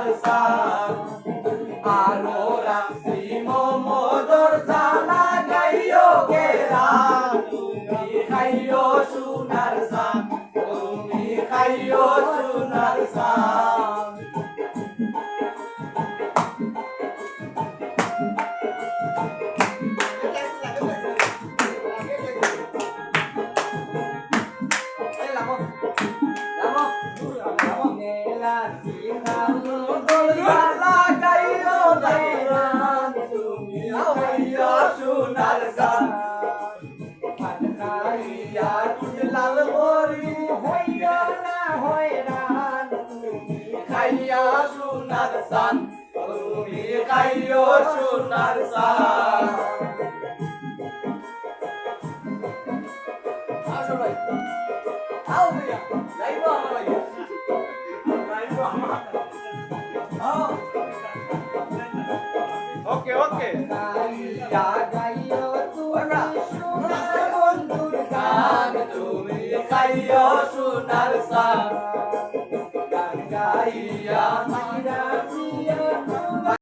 সোনার সান আরো রাখছি মোমোদর জানা গাইও গেরান তুমি খাইও সোনার সান তুমি খাইও সোনার সান সোনার সান লাল মরি হইয়া না হয়রান খাইয়া সোনার সান তুমি খাইও সোনার সান আসো ভাই আও ভাইয়া যাইবো আমার ভাই যাইবো আমার